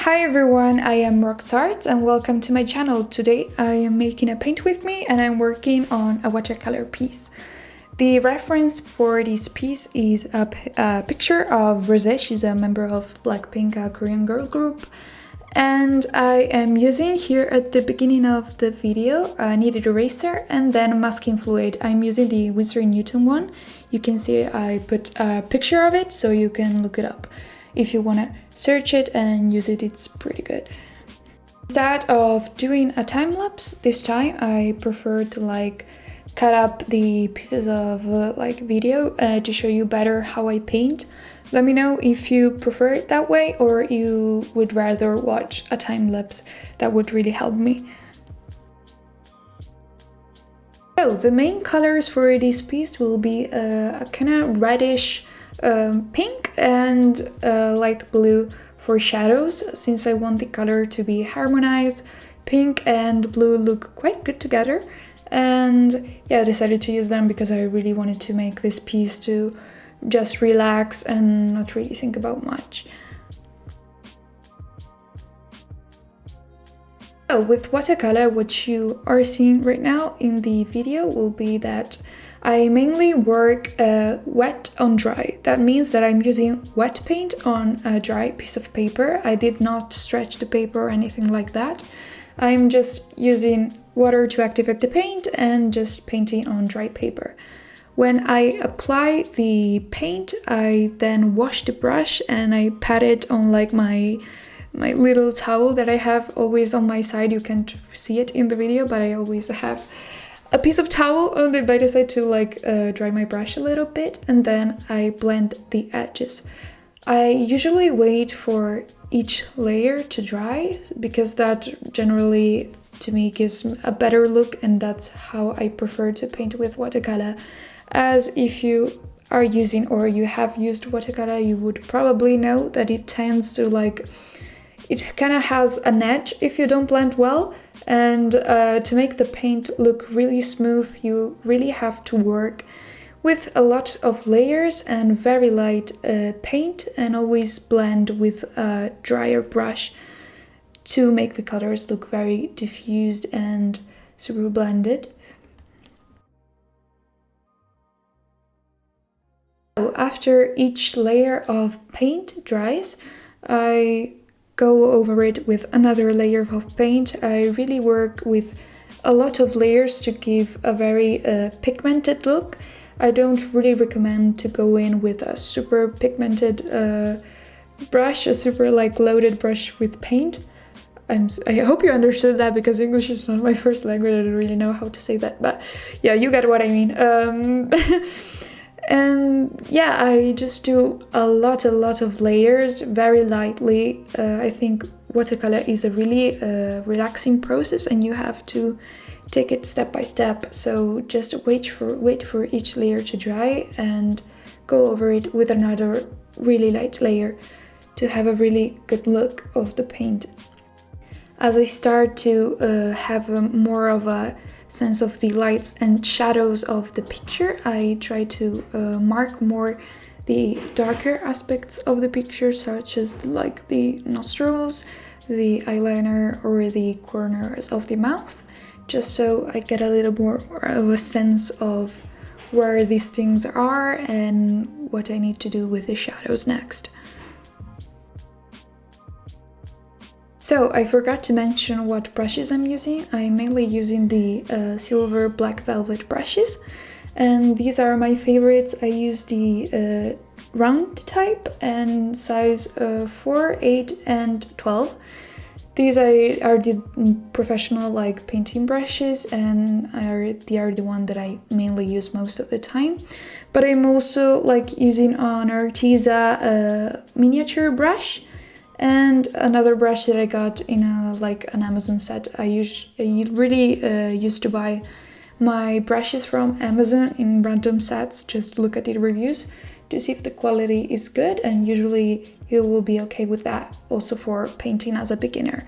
Hi everyone, I am Roxart and welcome to my channel. Today I am making a paint with me and I'm working on a watercolor piece. The reference for this piece is a picture of Rosé. She's a member of Blackpink, a Korean girl group. And I am using here at the beginning of the video a kneaded eraser and then masking fluid. I'm using the Winsor & Newton one. You can see I put a picture of it so you can look it up. If you want to search it and use it, it's pretty good. Instead of doing a time lapse this time, I prefer to cut up the pieces of video to show you better how I paint. Let me know if you prefer it that way or you would rather watch a time lapse. That would really help me. So the main colors for this piece will be a kind of reddish pink and light blue for shadows, since I want the color to be harmonized. Pink and blue look quite good together, and yeah, I decided to use them because I really wanted to make this piece to just relax and not really think about much. So with watercolor, what you are seeing right now in the video will be that I mainly work wet on dry. That means that I'm using wet paint on a dry piece of paper. I did not stretch the paper or anything like that. I'm just using water to activate the paint and just painting on dry paper. When I apply the paint, I then wash the brush and I pat it on my little towel that I have always on my side. You can't see it in the video, but I always have a piece of towel on the by the side to dry my brush a little bit, and then I blend the edges. I usually wait for each layer to dry because that generally to me gives a better look, and that's how I prefer to paint with watercolor. As if you are using or you have used watercolor, you would probably know that it tends to it kind of has an edge if you don't blend well, and to make the paint look really smooth, you really have to work with a lot of layers and very light paint, and always blend with a drier brush to make the colors look very diffused and super blended. So after each layer of paint dries, I go over it with another layer of paint. I really work with a lot of layers to give a very pigmented look. I don't really recommend to go in with a super pigmented brush, a super loaded brush with paint. I hope you understood that, because English is not my first language. I don't really know how to say that, but yeah, you get what I mean. And yeah, I just do a lot of layers very lightly. I think watercolor is a really relaxing process, and you have to take it step by step. So just wait for each layer to dry and go over it with another really light layer to have a really good look of the paint. As I start to have more of a sense of the lights and shadows of the picture, I try to mark more the darker aspects of the picture, such as the nostrils, the eyeliner, or the corners of the mouth, just so I get a little more of a sense of where these things are and what I need to do with the shadows next. So I forgot to mention what brushes I'm using. I'm mainly using the silver black velvet brushes, and these are my favorites. I use the round type and size 4, 8 and 12. These are the professional painting brushes, and they are the one that I mainly use most of the time. But I'm also using an Arteza miniature brush, and another brush that I got in an Amazon set. I really used to buy my brushes from Amazon in random sets, just look at the reviews to see if the quality is good, and usually you will be okay with that, also for painting as a beginner.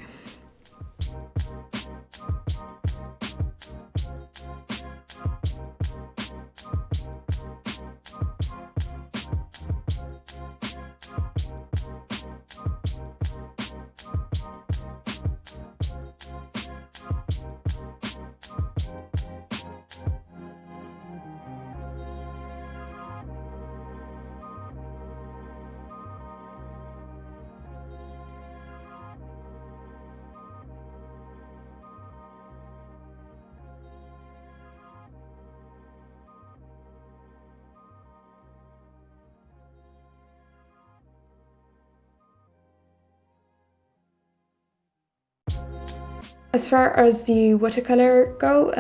As far as the watercolor go,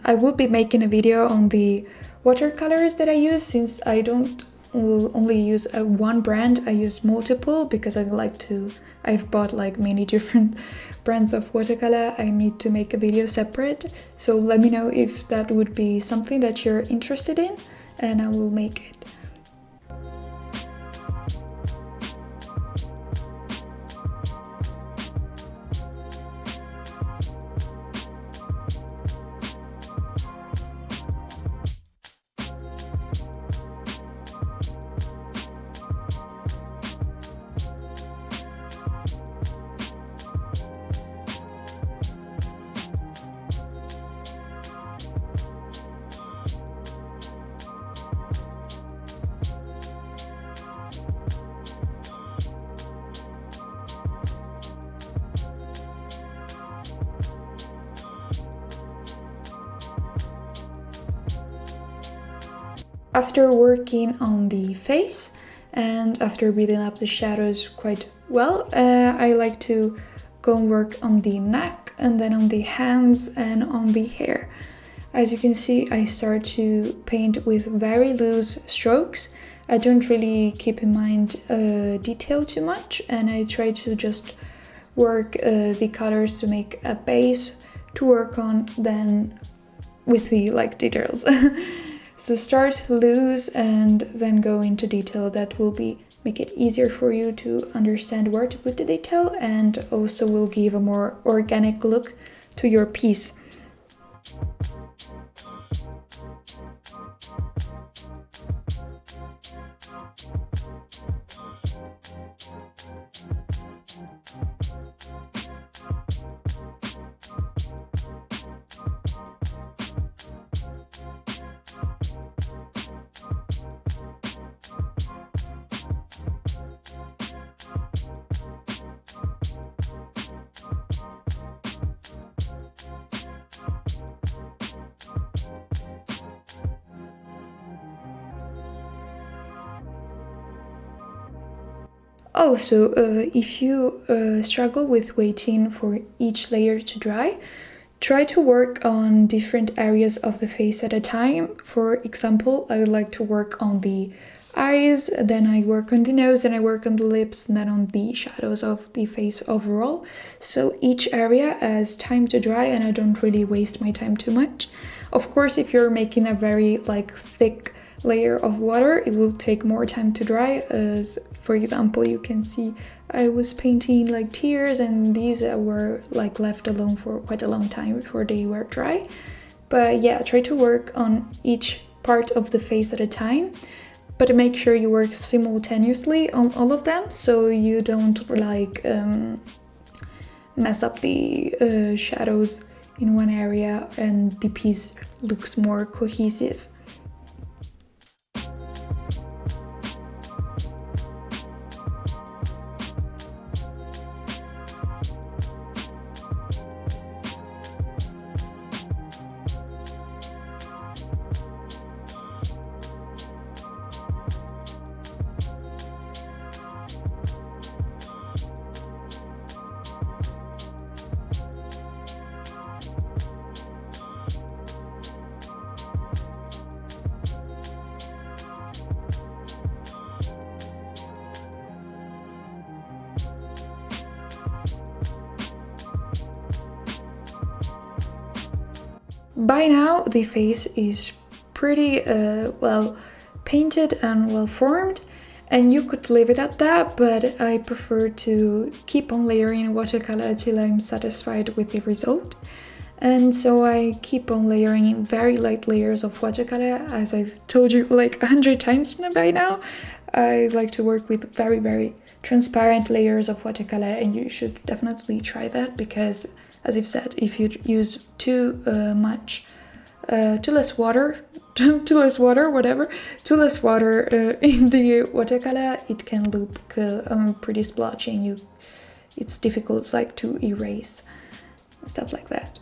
I will be making a video on the watercolors that I use, since I don't only use one brand, I use multiple because I've bought like many different brands of watercolor. I need to make a video separate, so let me know if that would be something that you're interested in and I will make it. After working on the face and after building up the shadows quite well, I like to go and work on the neck and then on the hands and on the hair. As you can see, I start to paint with very loose strokes. I don't really keep in mind detail too much, and I try to just work the colors to make a base to work on, then with the details. So start loose and then go into detail. That will make it easier for you to understand where to put the detail, and also will give a more organic look to your piece. Also, if you struggle with waiting for each layer to dry, try to work on different areas of the face at a time. For example, I like to work on the eyes, then I work on the nose, then I work on the lips, and then on the shadows of the face overall. So each area has time to dry and I don't really waste my time too much. Of course, if you're making a very thick layer of water, it will take more time to dry. As for example, you can see I was painting tears, and these were left alone for quite a long time before they were dry. But yeah, try to work on each part of the face at a time, but make sure you work simultaneously on all of them, so you don't mess up the shadows in one area and the piece looks more cohesive. By now, the face is pretty well painted and well formed, and you could leave it at that, but I prefer to keep on layering watercolor till I'm satisfied with the result. And so I keep on layering in very light layers of watercolor. As I've told you 100 times by now, I like to work with very, very transparent layers of watercolor, and you should definitely try that, because as I've said, if you use too less water in the watercolor, it can look pretty splotchy, and it's difficult to erase, stuff like that.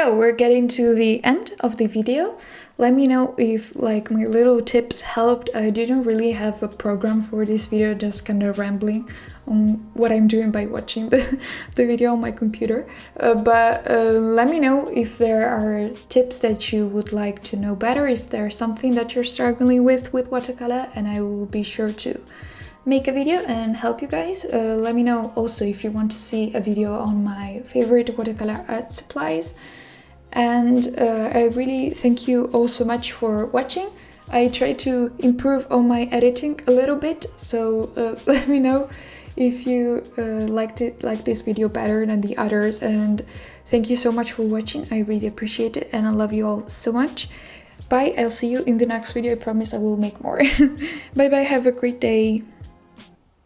yeah, we're getting to the end of the video. Let me know if like my little tips helped. I didn't really have a program for this video, just kind of rambling on what I'm doing by watching the video on my computer. But let me know if there are tips that you would like to know better, if there's something that you're struggling with watercolor, and I will be sure to make a video and help you guys. Let me know also if you want to see a video on my favorite watercolor art supplies. And I really thank you all so much for watching. I try to improve on my editing a little bit, so let me know if you like this video better than the others. And thank you so much for watching. I really appreciate it, and I love you all so much. Bye, I'll see you in the next video. I promise I will make more. Bye bye, have a great day.